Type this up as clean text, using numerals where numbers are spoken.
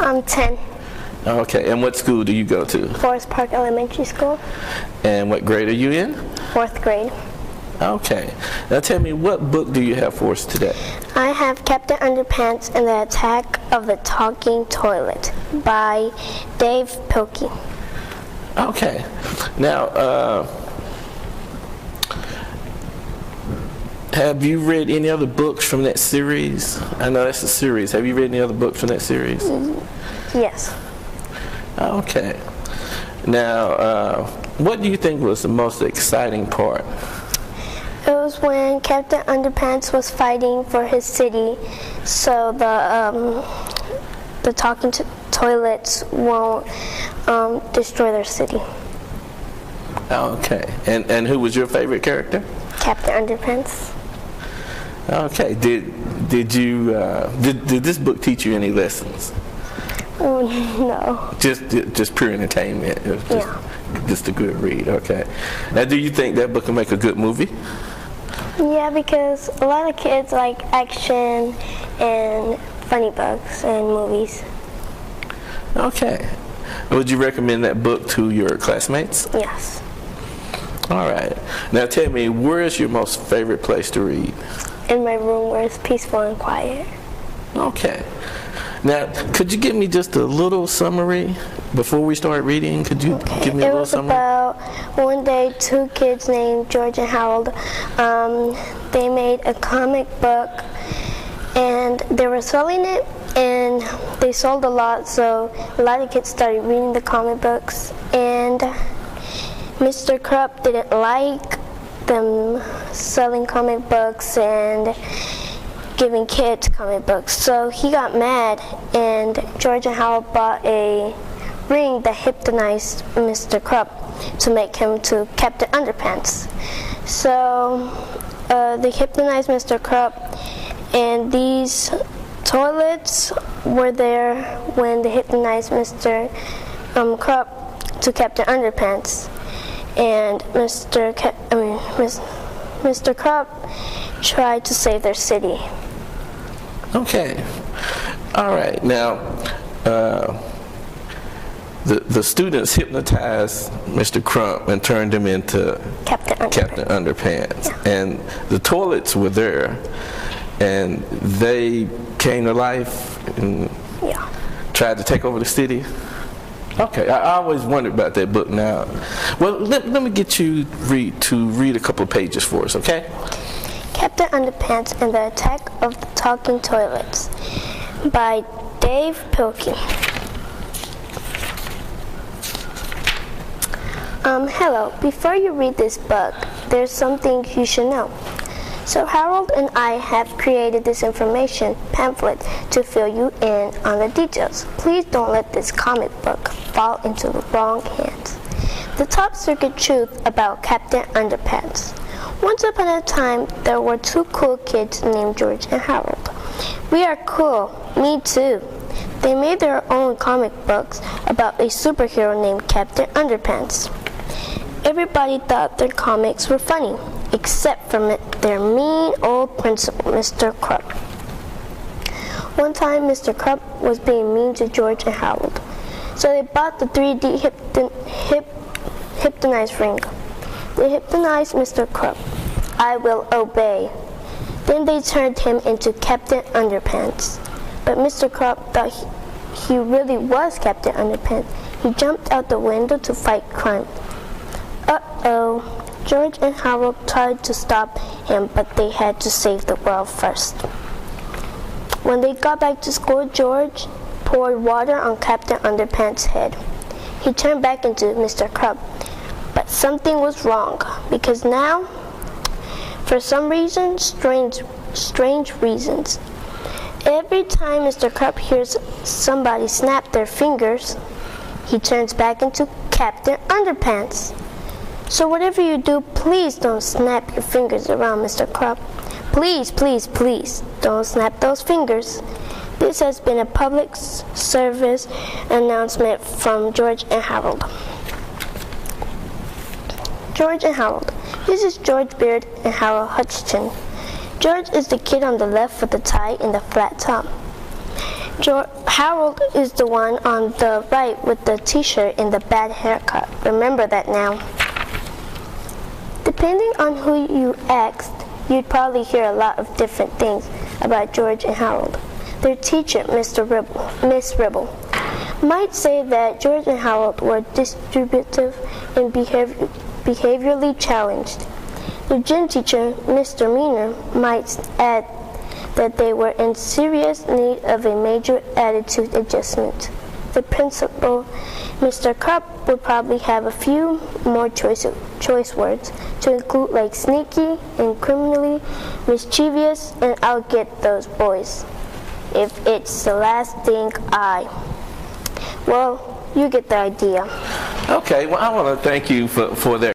I'm 10. Okay, and what school do you go to? Forest Park Elementary School. And what grade are you in? 4th grade. Okay. Now tell me, what book do you have for us today? I have Captain Underpants and the Attack of the Talking Toilet by Dave Pilkey. Okay. Now, have you read any other books from that series? I know that's a series. Have you read any other books from that series? Yes. Okay. Now, what do you think was the most exciting part? It was when Captain Underpants was fighting for his city, so the talking toilets won't destroy their city. Okay. And who was your favorite character? Captain Underpants. Okay. Did this book teach you any lessons? No. Just pure entertainment. It was just a good read. Okay. Now, do you think that book will make a good movie? Yeah, because a lot of kids like action and funny books and movies. Okay. Would you recommend that book to your classmates? Yes. All right. Now tell me, where is your most favorite place to read? In my room where it's peaceful and quiet. Okay. Now, could you give me just a little summary before we start reading? Could you give me a little summary? It was about one day 2 kids named George and Harold. They made a comic book and they were selling it, and they sold a lot, so a lot of kids started reading the comic books, and Mr. Krupp didn't like them selling comic books and giving kids comic books, so he got mad, and George and Harold bought a ring that hypnotized Mr. Krupp to make him to Captain Underpants. So they hypnotized Mr. Krupp, and these toilets were there when they hypnotized Mr. Krupp to Captain Underpants, and Mr. Krupp tried to save their city. Okay. All right. Now, the students hypnotized Mr. Crump and turned him into Captain Underpants. Yeah. And the toilets were there, and they came to life and tried to take over the city. Okay, I always wondered about that book now. Well, let me get you to read a couple of pages for us, okay? Captain Underpants and the Attack of the Talking Toilets by Dave Pilkey. Hello, before you read this book, there's something you should know. So Harold and I have created this information pamphlet to fill you in on the details. Please don't let this comic book fall into the wrong hands. The top secret truth about Captain Underpants. Once upon a time, there were 2 cool kids named George and Harold. We are cool. Me too. They made their own comic books about a superhero named Captain Underpants. Everybody thought their comics were funny, except for their mean old principal, Mr. Krupp. One time, Mr. Krupp was being mean to George and Harold, so they bought the 3D hypnotized ring. They hypnotized Mr. Krupp. I will obey. Then they turned him into Captain Underpants. But Mr. Krupp thought he really was Captain Underpants. He jumped out the window to fight crime. Uh-oh. George and Harold tried to stop him, but they had to save the world first. When they got back to school, George poured water on Captain Underpants' head. He turned back into Mr. Krupp. But something was wrong, because now, for some reason, strange reasons, every time Mr. Krupp hears somebody snap their fingers, he turns back into Captain Underpants. So whatever you do, please don't snap your fingers around Mr. Krupp. Please, please, please, don't snap those fingers. This has been a public service announcement from George and Harold. George and Harold. This is George Beard and Harold Hutchinson. George is the kid on the left with the tie and the flat top. Harold is the one on the right with the t-shirt and the bad haircut. Remember that now. Depending on who you asked, you'd probably hear a lot of different things about George and Harold. Their teacher, Miss Ribble, might say that George and Harold were distributive and behaviorally challenged. Their gym teacher, Mr. Meaner, might add that they were in serious need of a major attitude adjustment. The principal, Mr. Krupp, would probably have a few more choice words to include like sneaky and criminally mischievous and I'll get those boys. If it's the last thing well, you get the idea. Okay, well, I want to thank you for that.